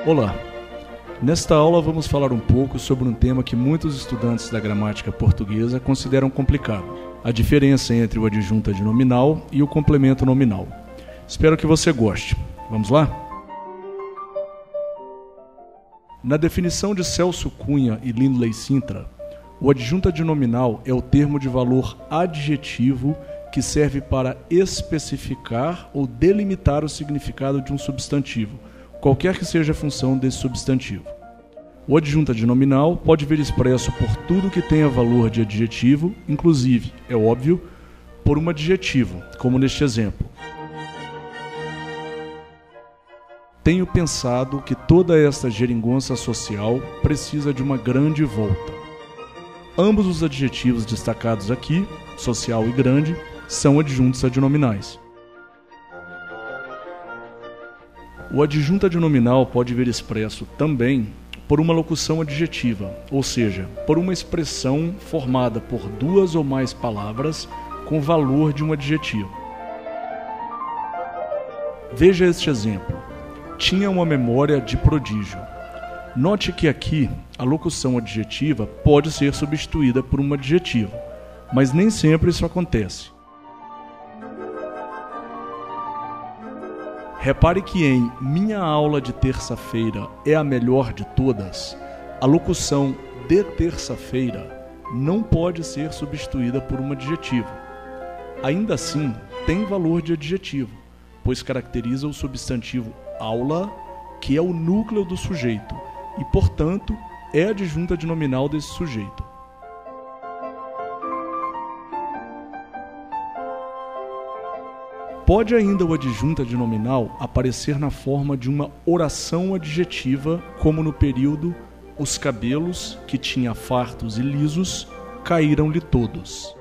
Olá! Nesta aula vamos falar um pouco sobre um tema que muitos estudantes da gramática portuguesa consideram complicado: a diferença entre o adjunto adnominal e o complemento nominal. Espero que você goste. Vamos lá? Na definição de Celso Cunha e Lindley Sintra, o adjunto adnominal é o termo de valor adjetivo que serve para especificar ou delimitar o significado de um substantivo, qualquer que seja a função desse substantivo. O adjunto adnominal pode vir expresso por tudo que tenha valor de adjetivo, inclusive, é óbvio, por um adjetivo, como neste exemplo. Tenho pensado que toda esta geringonça social precisa de uma grande volta. Ambos os adjetivos destacados aqui, social e grande, são adjuntos adnominais. O adjunto adnominal pode vir expresso também por uma locução adjetiva, ou seja, por uma expressão formada por duas ou mais palavras com valor de um adjetivo. Veja este exemplo. Tinha uma memória de prodígio. Note que aqui a locução adjetiva pode ser substituída por um adjetivo, mas nem sempre isso acontece. Repare que em minha aula de terça-feira é a melhor de todas, a locução de terça-feira não pode ser substituída por um adjetivo. Ainda assim, tem valor de adjetivo, pois caracteriza o substantivo aula, que é o núcleo do sujeito, e, portanto, é adjunto adnominal desse sujeito. Pode ainda o adjunto adnominal aparecer na forma de uma oração adjetiva, como no período os cabelos, que tinha fartos e lisos, caíram-lhe todos.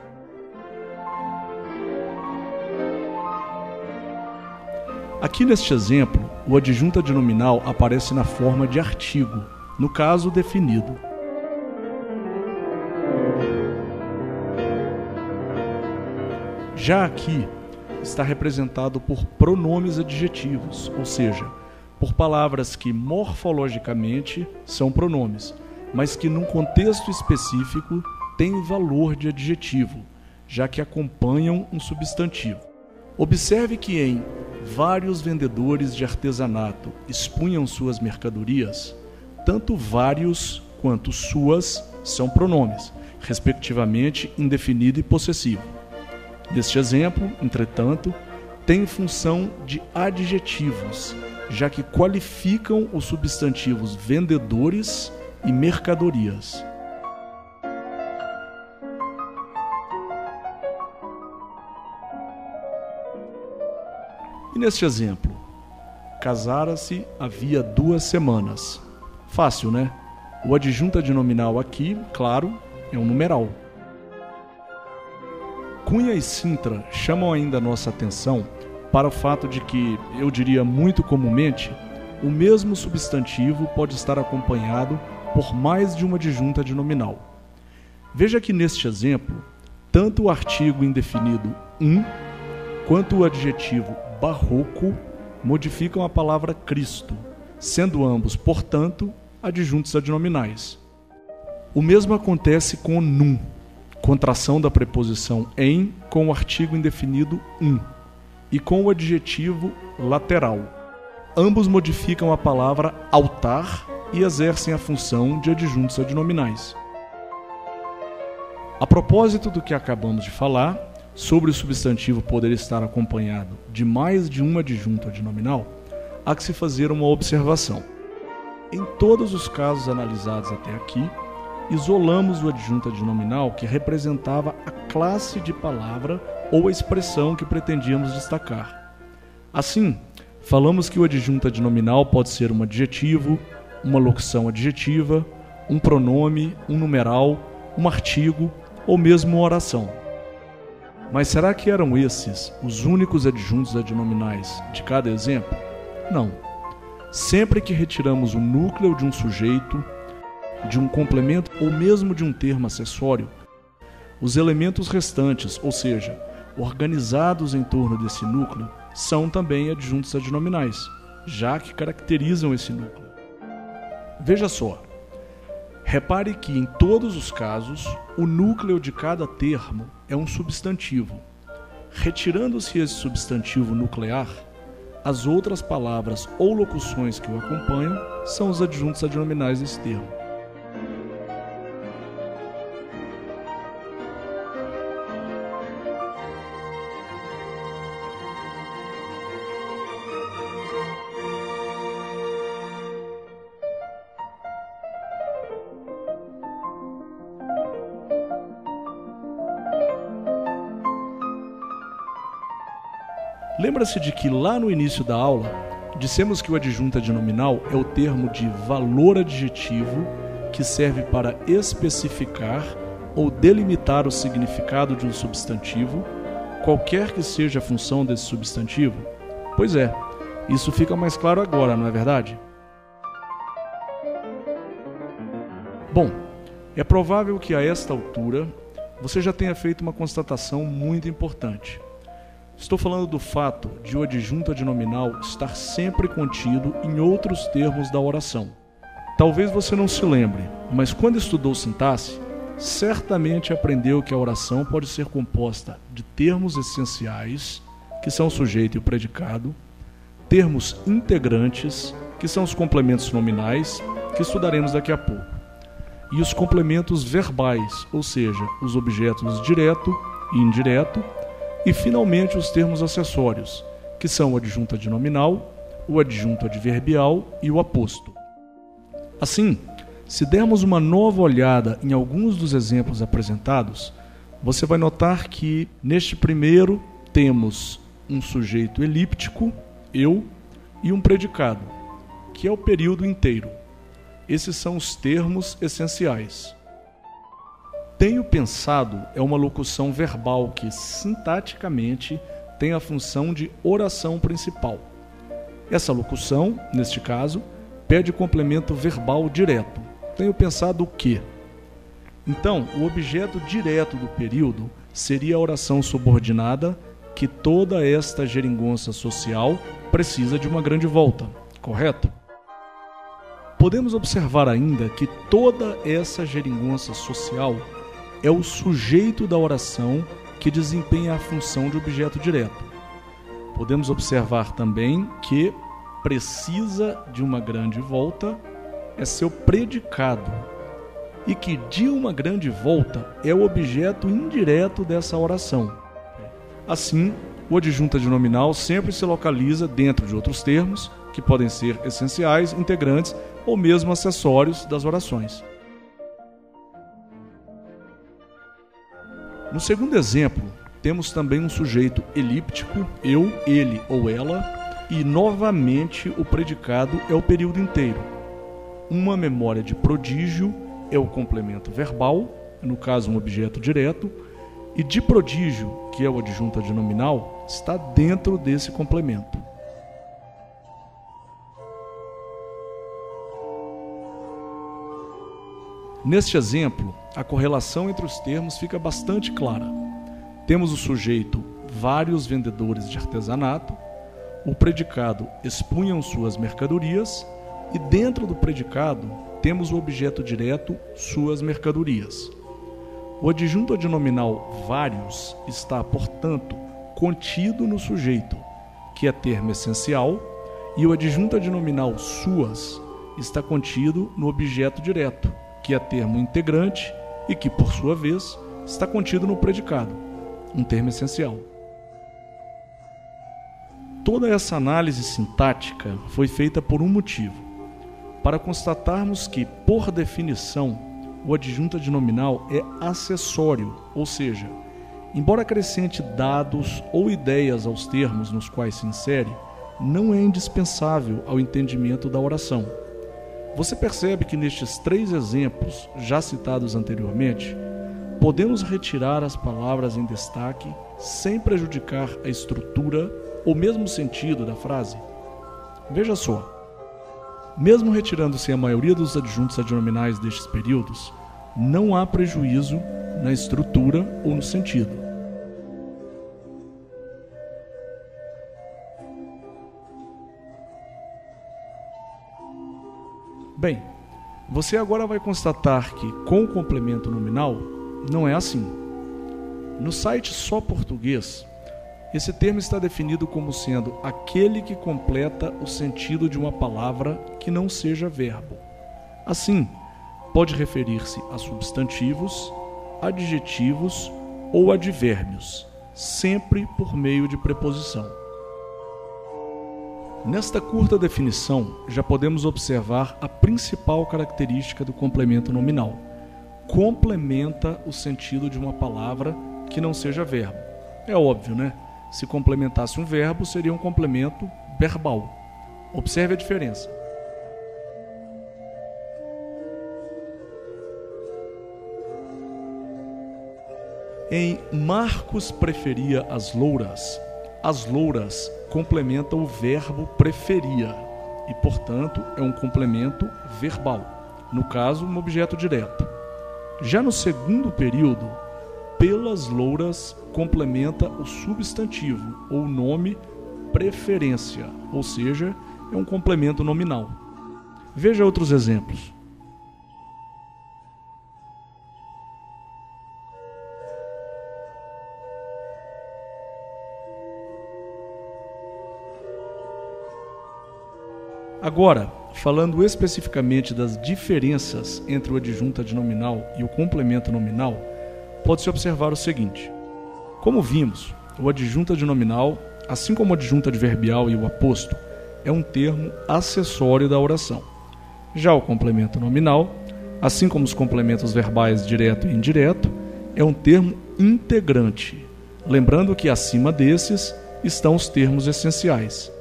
Aqui neste exemplo, o adjunto adnominal aparece na forma de artigo, no caso definido. Já aqui, está representado por pronomes adjetivos, ou seja, por palavras que morfologicamente são pronomes, mas que num contexto específico têm valor de adjetivo, já que acompanham um substantivo. Observe que em vários vendedores de artesanato expunham suas mercadorias, tanto vários quanto suas são pronomes, respectivamente indefinido e possessivo. Neste exemplo, entretanto, tem função de adjetivos, já que qualificam os substantivos vendedores e mercadorias. E neste exemplo, casara-se havia 2 semanas. Fácil, né? O adjunto adnominal aqui, claro, é um numeral. Cunha e Sintra chamam ainda a nossa atenção para o fato de que, eu diria muito comumente, o mesmo substantivo pode estar acompanhado por mais de uma adjunta adnominal. Veja que neste exemplo, tanto o artigo indefinido quanto o adjetivo barroco modificam a palavra Cristo, sendo ambos, portanto, adjuntos adnominais. O mesmo acontece com o num, contração da preposição em com o artigo indefinido e com o adjetivo lateral. Ambos modificam a palavra altar e exercem a função de adjuntos adnominais. A propósito do que acabamos de falar, sobre o substantivo poder estar acompanhado de mais de um adjunto adnominal, há que se fazer uma observação. Em todos os casos analisados até aqui, isolamos o adjunto adnominal que representava a classe de palavra ou a expressão que pretendíamos destacar. Assim, falamos que o adjunto adnominal pode ser um adjetivo, uma locução adjetiva, um pronome, um numeral, um artigo ou mesmo uma oração. Mas será que eram esses os únicos adjuntos adnominais de cada exemplo? Não. Sempre que retiramos o núcleo de um sujeito, de um complemento ou mesmo de um termo acessório, os elementos restantes, ou seja, organizados em torno desse núcleo, são também adjuntos adnominais, já que caracterizam esse núcleo. Veja só, repare que em todos os casos, o núcleo de cada termo é um substantivo. Retirando-se esse substantivo nuclear, as outras palavras ou locuções que o acompanham são os adjuntos adnominais desse termo. Lembra-se de que lá no início da aula, dissemos que o adjunto adnominal é o termo de valor adjetivo que serve para especificar ou delimitar o significado de um substantivo, qualquer que seja a função desse substantivo? Pois é, isso fica mais claro agora, não é verdade? Bom, é provável que a esta altura você já tenha feito uma constatação muito importante. Estou falando do fato de o adjunto adnominal estar sempre contido em outros termos da oração. Talvez você não se lembre, mas quando estudou sintaxe, certamente aprendeu que a oração pode ser composta de termos essenciais, que são o sujeito e o predicado, termos integrantes, que são os complementos nominais, que estudaremos daqui a pouco, e os complementos verbais, ou seja, os objetos direto e indireto, e, finalmente, os termos acessórios, que são o adjunto adnominal, o adjunto adverbial e o aposto. Assim, se dermos uma nova olhada em alguns dos exemplos apresentados, você vai notar que, neste primeiro, temos um sujeito elíptico, eu, e um predicado, que é o período inteiro. Esses são os termos essenciais. Tenho pensado é uma locução verbal que, sintaticamente, tem a função de oração principal. Essa locução, neste caso, pede complemento verbal direto. Tenho pensado o quê? Então, o objeto direto do período seria a oração subordinada, que toda esta geringonça social precisa de uma grande volta, correto? Podemos observar ainda que toda essa geringonça social é o sujeito da oração que desempenha a função de objeto direto. Podemos observar também que precisa de uma grande volta é seu predicado e que de uma grande volta é o objeto indireto dessa oração. Assim, o adjunto adnominal sempre se localiza dentro de outros termos que podem ser essenciais, integrantes ou mesmo acessórios das orações. No segundo exemplo, temos também um sujeito elíptico, eu, ele ou ela, e novamente o predicado é o período inteiro. Uma memória de prodígio é o complemento verbal, no caso um objeto direto, e de prodígio, que é o adjunto adnominal, está dentro desse complemento. Neste exemplo, a correlação entre os termos fica bastante clara. Temos o sujeito vários vendedores de artesanato, o predicado expunham suas mercadorias e dentro do predicado temos o objeto direto suas mercadorias. O adjunto adnominal vários está, portanto, contido no sujeito, que é termo essencial, e o adjunto adnominal suas está contido no objeto direto, que é termo integrante e que, por sua vez, está contido no predicado, um termo essencial. Toda essa análise sintática foi feita por um motivo, para constatarmos que, por definição, o adjunto adnominal é acessório, ou seja, embora acrescente dados ou ideias aos termos nos quais se insere, não é indispensável ao entendimento da oração. Você percebe que nestes 3 exemplos, já citados anteriormente, podemos retirar as palavras em destaque sem prejudicar a estrutura ou mesmo o sentido da frase? Veja só, mesmo retirando-se a maioria dos adjuntos adnominais destes períodos, não há prejuízo na estrutura ou no sentido. Bem, Você agora vai constatar que, com o complemento nominal, não é assim. No site Só Português, esse termo está definido como sendo aquele que completa o sentido de uma palavra que não seja verbo. Assim, pode referir-se a substantivos, adjetivos ou advérbios, sempre por meio de preposição. Nesta curta definição, já podemos observar a principal característica do complemento nominal. Complementa o sentido de uma palavra que não seja verbo. É óbvio, né? Se complementasse um verbo, seria um complemento verbal. Observe a diferença. Em Marcos preferia as louras complementa o verbo preferia e, portanto, é um complemento verbal, no caso, um objeto direto. Já no segundo período, pelas louras complementa o substantivo ou nome preferência, ou seja, é um complemento nominal. Veja outros exemplos. Agora, falando especificamente das diferenças entre o adjunto adnominal e o complemento nominal, pode-se observar o seguinte. Como vimos, o adjunto adnominal, assim como o adjunto adverbial e o aposto, é um termo acessório da oração. Já o complemento nominal, assim como os complementos verbais direto e indireto, é um termo integrante, lembrando que acima desses estão os termos essenciais.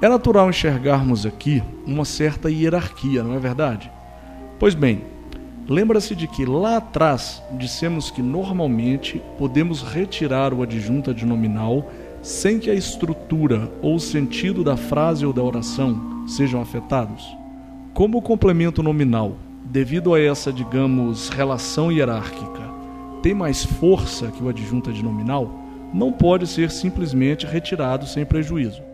É natural enxergarmos aqui uma certa hierarquia, não é verdade? Pois bem, lembra-se de que lá atrás dissemos que normalmente podemos retirar o adjunto adnominal sem que a estrutura ou o sentido da frase ou da oração sejam afetados? Como o complemento nominal, devido a essa, digamos, relação hierárquica, tem mais força que o adjunto adnominal, não pode ser simplesmente retirado sem prejuízo.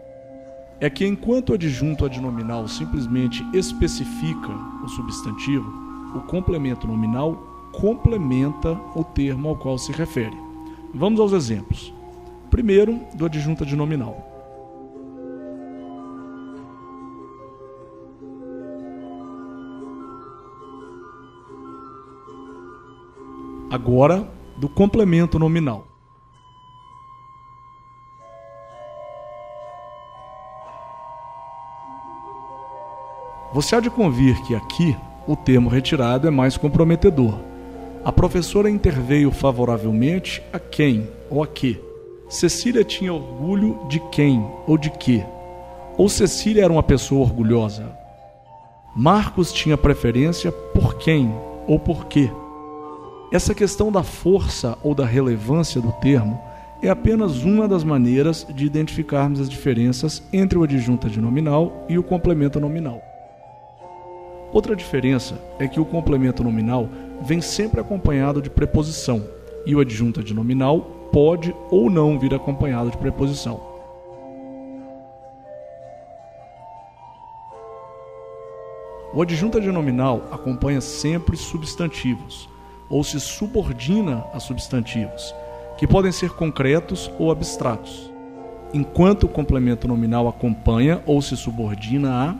É que enquanto o adjunto adnominal simplesmente especifica o substantivo, o complemento nominal complementa o termo ao qual se refere. Vamos aos exemplos. Primeiro, do adjunto adnominal. Agora, do complemento nominal. Você há de convir que aqui o termo retirado é mais comprometedor. A professora interveio favoravelmente a quem ou a que? Cecília tinha orgulho de quem ou de que? Ou Cecília era uma pessoa orgulhosa? Marcos tinha preferência por quem ou por quê? Essa questão da força ou da relevância do termo é apenas uma das maneiras de identificarmos as diferenças entre o adjunto adnominal e o complemento nominal. Outra diferença é que o complemento nominal vem sempre acompanhado de preposição e o adjunto adnominal pode ou não vir acompanhado de preposição. O adjunto adnominal acompanha sempre substantivos ou se subordina a substantivos, que podem ser concretos ou abstratos, enquanto o complemento nominal acompanha ou se subordina a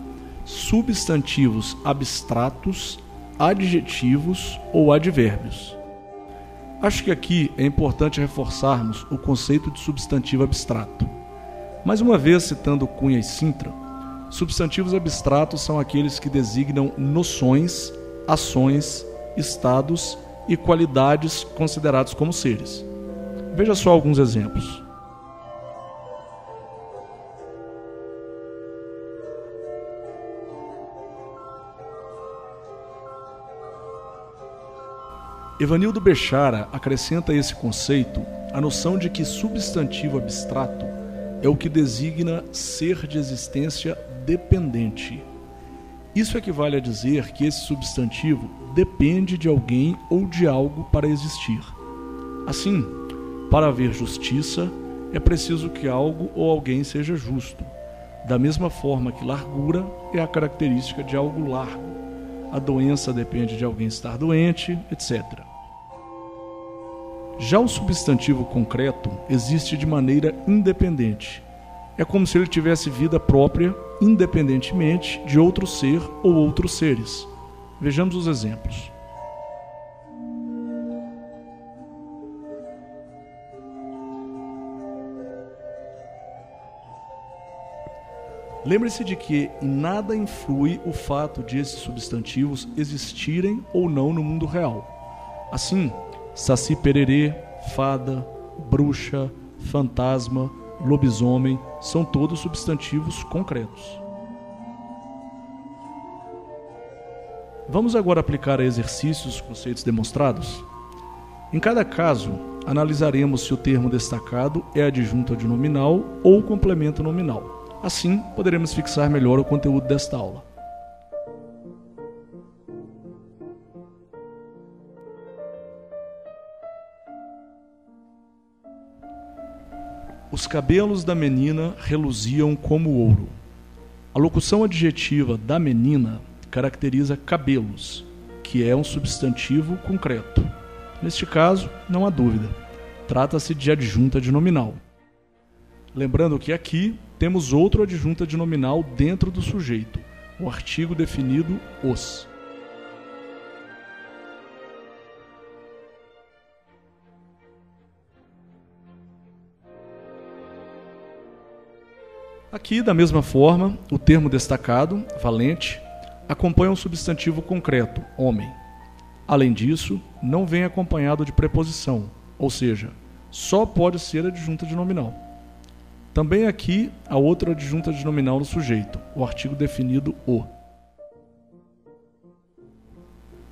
substantivos abstratos, adjetivos ou advérbios. Acho que aqui é importante reforçarmos o conceito de substantivo abstrato. Mais uma vez, citando Cunha e Sintra, substantivos abstratos são aqueles que designam noções, ações, estados e qualidades considerados como seres. Veja só alguns exemplos. Evanildo Bechara acrescenta a esse conceito a noção de que substantivo abstrato é o que designa ser de existência dependente. Isso equivale a dizer que esse substantivo depende de alguém ou de algo para existir. Assim, para haver justiça, é preciso que algo ou alguém seja justo. Da mesma forma que largura é a característica de algo largo. A doença depende de alguém estar doente, etc. Já o substantivo concreto existe de maneira independente. É como se ele tivesse vida própria, independentemente de outro ser ou outros seres. Vejamos os exemplos. Lembre-se de que em nada influi o fato de esses substantivos existirem ou não no mundo real. Assim, saci pererê, fada, bruxa, fantasma, lobisomem são todos substantivos concretos. Vamos agora aplicar a exercícios os conceitos demonstrados? Em cada caso, analisaremos se o termo destacado é adjunto adnominal ou complemento nominal. Assim, poderemos fixar melhor o conteúdo desta aula. Os cabelos da menina reluziam como ouro. A locução adjetiva da menina caracteriza cabelos, que é um substantivo concreto. Neste caso, não há dúvida. Trata-se de adjunta adnominal. Lembrando que aqui temos outro adjunto adnominal dentro do sujeito, o artigo definido os. Aqui, da mesma forma, o termo destacado, valente, acompanha um substantivo concreto, homem. Além disso, não vem acompanhado de preposição, ou seja, só pode ser adjunta adnominal. Também aqui há outra adjunta adnominal no sujeito, o artigo definido o.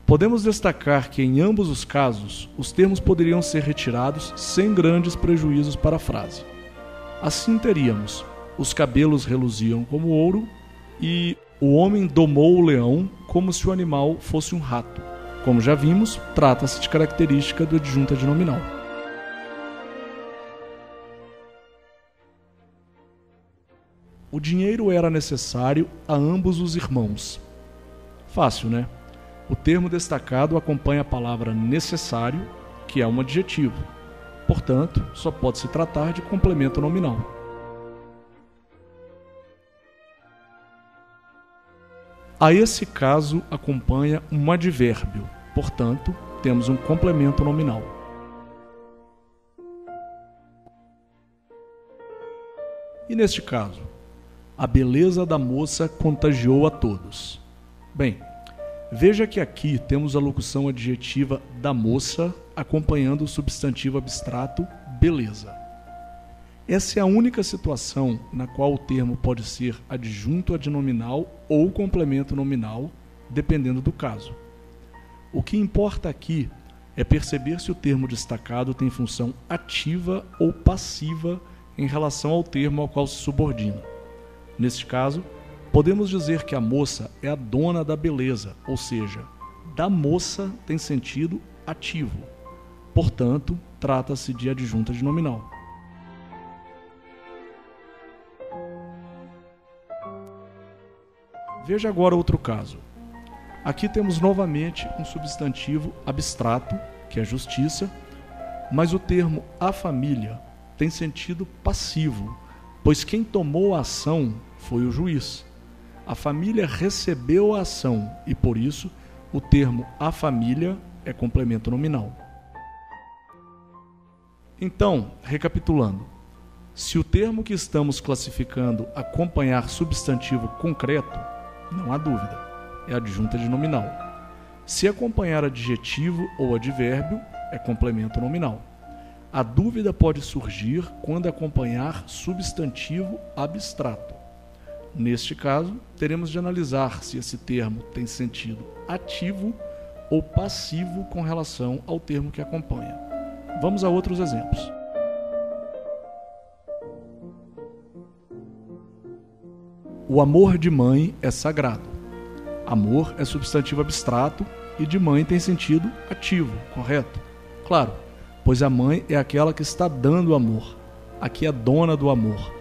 Podemos destacar que em ambos os casos, os termos poderiam ser retirados sem grandes prejuízos para a frase. Assim teríamos: os cabelos reluziam como ouro e o homem domou o leão como se o animal fosse um rato. Como já vimos, trata-se de característica do adjunto adnominal. O dinheiro era necessário a ambos os irmãos. Fácil, né? O termo destacado acompanha a palavra necessário, que é um adjetivo. Portanto, só pode se tratar de complemento nominal. A esse caso acompanha um advérbio. Portanto, temos um complemento nominal. E neste caso? A beleza da moça contagiou a todos. Bem, veja que aqui temos a locução adjetiva da moça acompanhando o substantivo abstrato beleza. Essa é a única situação na qual o termo pode ser adjunto adnominal ou complemento nominal, dependendo do caso. O que importa aqui é perceber se o termo destacado tem função ativa ou passiva em relação ao termo ao qual se subordina. Neste caso, podemos dizer que a moça é a dona da beleza, ou seja, da moça tem sentido ativo. Portanto, trata-se de adjunto adnominal. Veja agora outro caso. Aqui temos novamente um substantivo abstrato, que é justiça, mas o termo a família tem sentido passivo, pois quem tomou a ação foi o juiz. A família recebeu a ação e, por isso, o termo a família é complemento nominal. Então, recapitulando, se o termo que estamos classificando acompanhar substantivo concreto, não há dúvida, é adjunta adnominal. Se acompanhar adjetivo ou advérbio, é complemento nominal. A dúvida pode surgir quando acompanhar substantivo abstrato. Neste caso, teremos de analisar se esse termo tem sentido ativo ou passivo com relação ao termo que acompanha. Vamos a outros exemplos. O amor de mãe é sagrado. Amor é substantivo abstrato e de mãe tem sentido ativo, correto? Claro, pois a mãe é aquela que está dando amor. Aqui é dona do amor.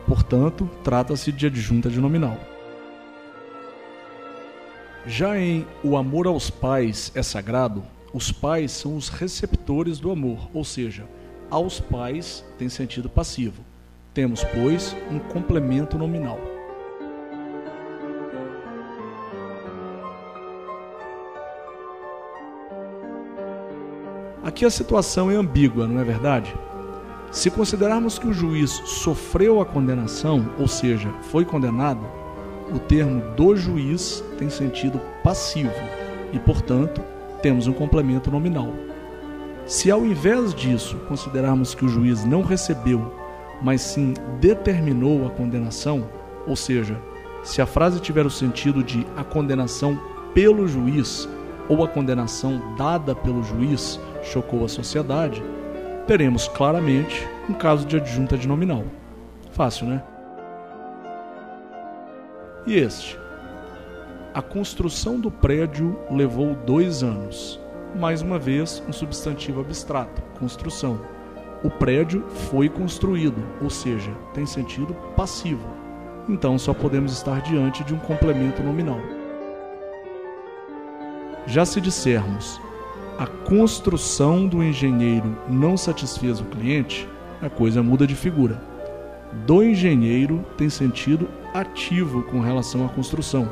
Portanto, trata-se de adjunta de nominal. Já em O amor aos pais é sagrado, os pais são os receptores do amor, ou seja, aos pais tem sentido passivo. Temos, pois, um complemento nominal. Aqui a situação é ambígua, não é verdade? Se considerarmos que o juiz sofreu a condenação, ou seja, foi condenado, o termo do juiz tem sentido passivo e, portanto, temos um complemento nominal. Se ao invés disso considerarmos que o juiz não recebeu, mas sim determinou a condenação, ou seja, se a frase tiver o sentido de a condenação pelo juiz ou a condenação dada pelo juiz chocou a sociedade, teremos claramente um caso de adjunta de nominal. Fácil, né? E este? A construção do prédio levou 2 anos. Mais uma vez, um substantivo abstrato, construção. O prédio foi construído, ou seja, tem sentido passivo. Então, só podemos estar diante de um complemento nominal. Já se dissermos, a construção do engenheiro não satisfez o cliente, a coisa muda de figura. Do engenheiro tem sentido ativo com relação à construção,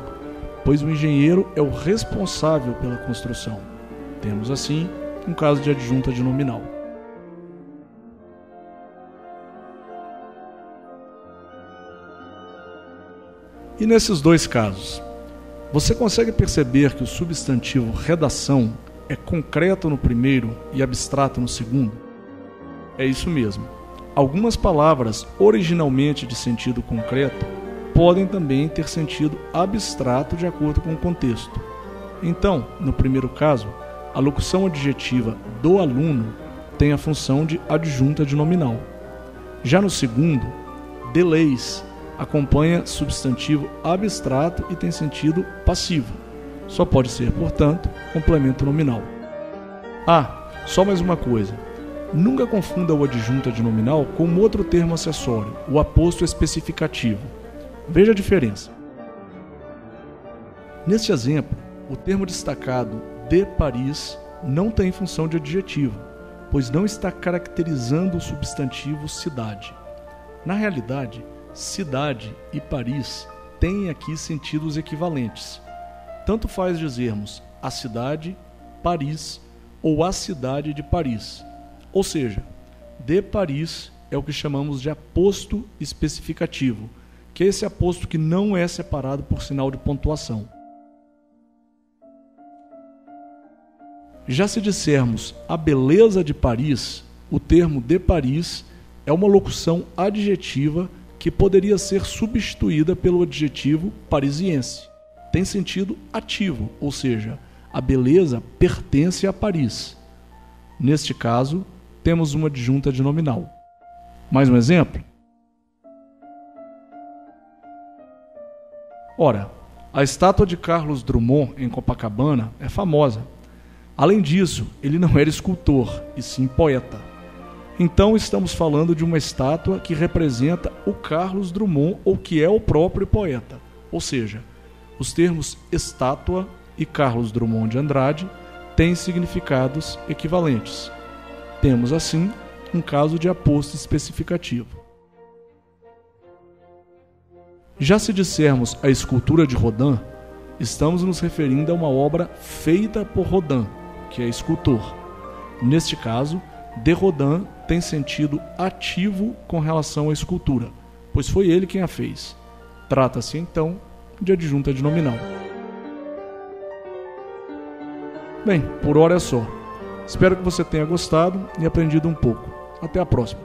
pois o engenheiro é o responsável pela construção. Temos, assim, um caso de adjunta de nominal. E nesses 2 casos, você consegue perceber que o substantivo redação é concreto no primeiro e abstrato no segundo? É isso mesmo. Algumas palavras originalmente de sentido concreto podem também ter sentido abstrato de acordo com o contexto. Então, no primeiro caso, a locução adjetiva do aluno tem a função de adjunta de nominal. Já no segundo, de leis acompanha substantivo abstrato e tem sentido passivo. Só pode ser, portanto, complemento nominal. Só mais uma coisa. Nunca confunda o adjunta de nominal com outro termo acessório, o aposto especificativo. Veja a diferença. Neste exemplo, o termo destacado de Paris não tem função de adjetivo, pois não está caracterizando o substantivo cidade. Na realidade, cidade e Paris têm aqui sentidos equivalentes. Tanto faz dizermos a cidade, Paris, ou a cidade de Paris. Ou seja, de Paris é o que chamamos de aposto especificativo, que é esse aposto que não é separado por sinal de pontuação. Já se dissermos a beleza de Paris, o termo de Paris é uma locução adjetiva que poderia ser substituída pelo adjetivo parisiense. Tem sentido ativo, ou seja, a beleza pertence a Paris. Neste caso, temos uma adjunta de nominal. Mais um exemplo? Ora, a estátua de Carlos Drummond em Copacabana é famosa. Além disso, ele não era escultor, e sim poeta. Então estamos falando de uma estátua que representa o Carlos Drummond, ou que é o próprio poeta. Ou seja, os termos estátua e Carlos Drummond de Andrade têm significados equivalentes. Temos, assim, um caso de aposto especificativo. Já se dissermos a escultura de Rodin, estamos nos referindo a uma obra feita por Rodin, que é escultor. Neste caso, de Rodin tem sentido ativo com relação à escultura, pois foi ele quem a fez. Trata-se, então, de adjunta de nominal. Bem, por hora é só. Espero que você tenha gostado e aprendido um pouco. Até a próxima.